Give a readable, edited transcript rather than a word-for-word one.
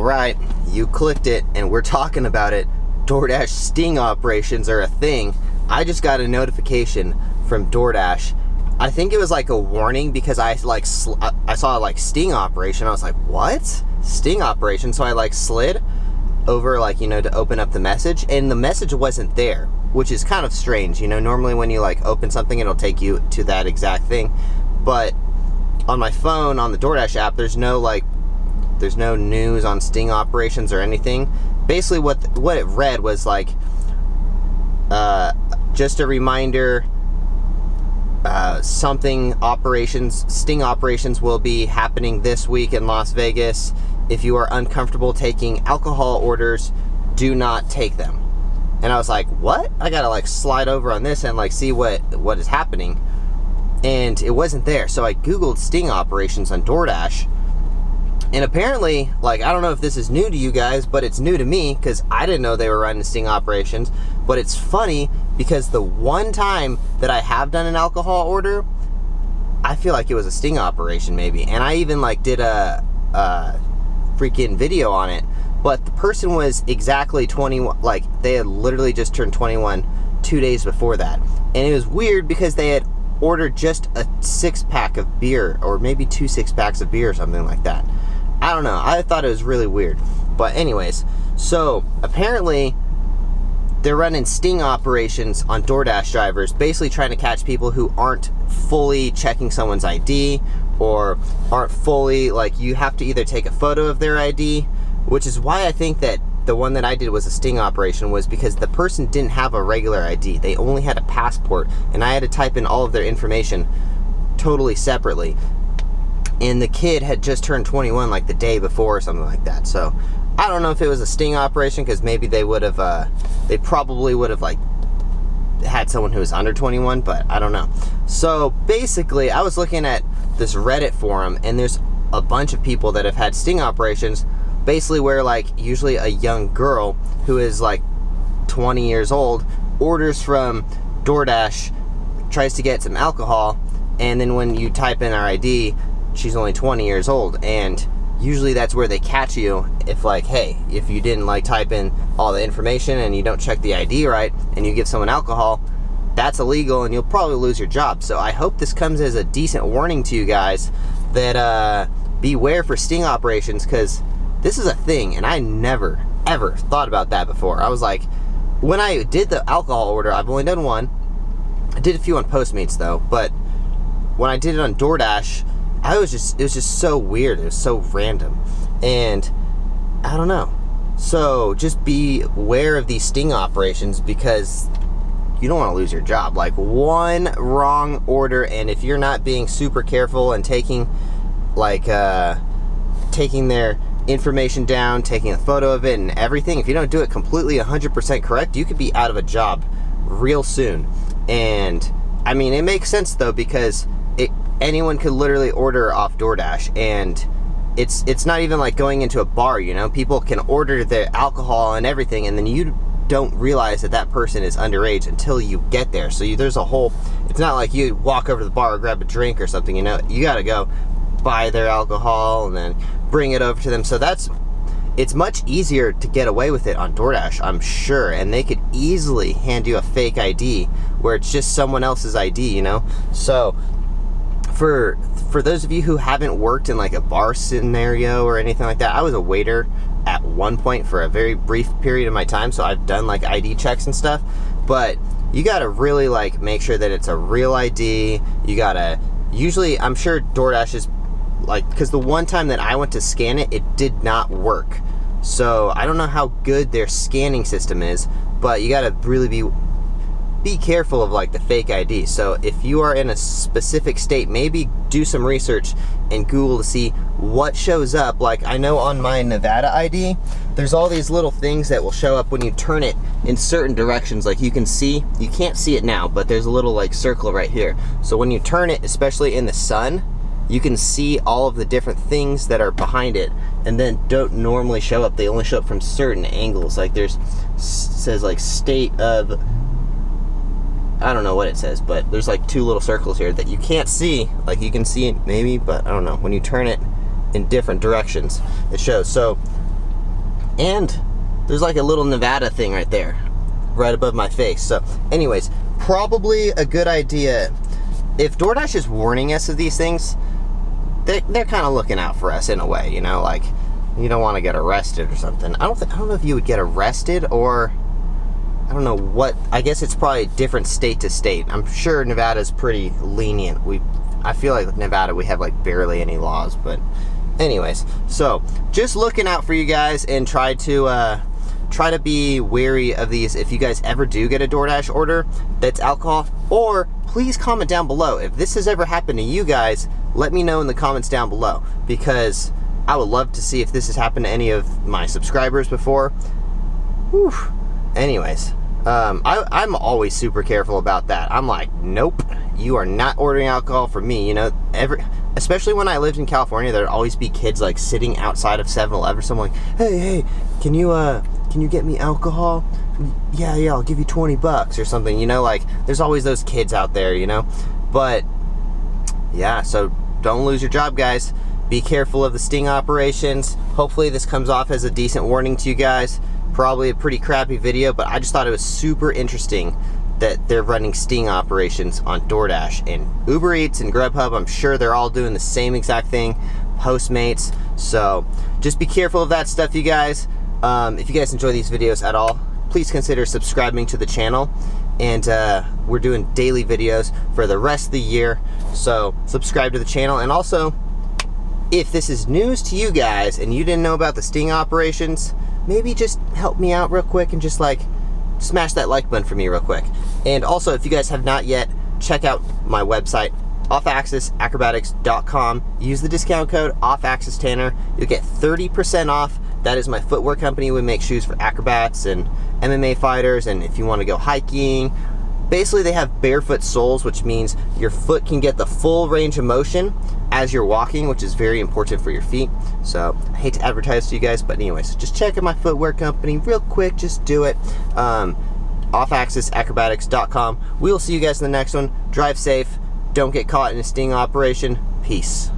All right, you clicked it and we're talking about it. DoorDash sting operations are a thing. I just got a notification from DoorDash. I think it was like a warning because I saw like sting operation. I was like, what? Sting operation? So I slid over to open up the message, and the message wasn't there, which is kind of strange. Normally when you open something, it'll take you to that exact thing. But on my phone, on the DoorDash app, there's no news on sting operations or anything. Basically what it read was just a reminder, sting operations will be happening this week in Las Vegas. If you are uncomfortable taking alcohol orders, do not take them. And I was like, what? I gotta slide over on this and see what is happening. And it wasn't there. So I Googled sting operations on DoorDash. And apparently, I don't know if this is new to you guys, but it's new to me because I didn't know they were running sting operations. But it's funny because the one time that I have done an alcohol order, I feel like it was a sting operation maybe. And I even did a freaking video on it. But the person was exactly 21, they had literally just turned 21 2 days before that. And it was weird because they had ordered just a 6-pack of beer, or maybe 2 6-packs of beer or something like that. I don't know. I thought it was really weird. But anyways, so apparently they're running sting operations on DoorDash drivers, basically trying to catch people who aren't fully checking someone's ID, or aren't fully, you have to either take a photo of their ID, which is why I think that the one that I did was a sting operation, was because the person didn't have a regular ID. They only had a passport, and I had to type in all of their information totally separately. And the kid had just turned 21 the day before or something like that. So I don't know if it was a sting operation, because maybe they probably would have had someone who was under 21, but I don't know. So basically, I was looking at this Reddit forum, and there's a bunch of people that have had sting operations, basically where usually a young girl who is 20 years old orders from DoorDash, tries to get some alcohol, and then when you type in her ID, she's only 20 years old. And usually that's where they catch you, if hey, if you didn't type in all the information and you don't check the ID right and you give someone alcohol, that's illegal and you'll probably lose your job. So I hope this comes as a decent warning to you guys that beware for sting operations, because this is a thing, and I never ever thought about that before. I was when I did the alcohol order, I've only done one. I did a few on Postmates though, but when I did it on DoorDash, it was just so weird. It was so random, and I don't know. So just be aware of these sting operations, because you don't want to lose your job. One wrong order, and if you're not being super careful and taking taking their information down, taking a photo of it and everything, if you don't do it completely 100% correct, you could be out of a job real soon. And I mean, it makes sense though, because anyone could literally order off DoorDash, and it's not even going into a bar. People can order their alcohol and everything, and then you don't realize that person is underage until you get there. So there's a whole, it's not like you walk over to the bar or grab a drink or something. You gotta go buy their alcohol and then bring it over to them. So it's much easier to get away with it on DoorDash, I'm sure. And they could easily hand you a fake ID where it's just someone else's ID, So for those of you who haven't worked in a bar scenario or anything like that, I was a waiter at one point for a very brief period of my time, so I've done ID checks and stuff. But you gotta really make sure that it's a real ID. You gotta, usually, I'm sure DoorDash is because the one time that I went to scan it, it did not work. So I don't know how good their scanning system is, but you gotta really be careful of the fake ID. So if you are in a specific state, maybe do some research and Google to see what shows up. I know on my Nevada ID, there's all these little things that will show up when you turn it in certain directions. You can't see it now, but there's a little circle right here. So when you turn it, especially in the sun, you can see all of the different things that are behind it, and then don't normally show up. They only show up from certain angles. Says state of, I don't know what it says, but there's 2 little circles here that you can't see. You can see it maybe, but I don't know. When you turn it in different directions, it shows. So And there's like a little Nevada thing right there, right above my face. So anyways, probably a good idea. If DoorDash is warning us of these things, they're kind of looking out for us in a way, you know, like you don't want to get arrested or something. I don't know if you would get arrested, or I don't know what. I guess it's probably different state to state. I'm sure Nevada's pretty lenient. I feel like with Nevada we have like barely any laws, but anyways, so just looking out for you guys, and try to be wary of these. If you guys ever do get a DoorDash order that's alcohol, or please comment down below if this has ever happened to you guys. Let me know in the comments down below, because I would love to see if this has happened to any of my subscribers before. Whew. Anyways, I'm always super careful about that. I'm like, nope, you are not ordering alcohol from me. You know, especially when I lived in California, there'd always be kids like sitting outside of 7-Eleven. So I'm like, hey, can you get me alcohol? Yeah, I'll give you $20 or something. You know, like there's always those kids out there, you know. But yeah, so don't lose your job, guys. Be careful of the sting operations. Hopefully this comes off as a decent warning to you guys. Probably a pretty crappy video, but I just thought it was super interesting that they're running sting operations on DoorDash and Uber Eats and Grubhub. I'm sure they're all doing the same exact thing. Postmates. So just be careful of that stuff, you guys. If you guys enjoy these videos at all, please consider subscribing to the channel. And we're doing daily videos for the rest of the year. So subscribe to the channel. And also, if this is news to you guys and you didn't know about the sting operations, maybe just help me out real quick and just like smash that like button for me real quick. And also, if you guys have not yet, check out my website, offaxisacrobatics.com. Use the discount code OFFAXISTanner. You'll get 30% off. That is my footwear company. We make shoes for acrobats and MMA fighters, and if you want to go hiking. Basically, they have barefoot soles, which means your foot can get the full range of motion as you're walking, which is very important for your feet. So I hate to advertise to you guys, but anyways, just check out my footwear company real quick. Just do it. Offaxisacrobatics.com. We'll see you guys in the next one. Drive safe. Don't get caught in a sting operation. Peace.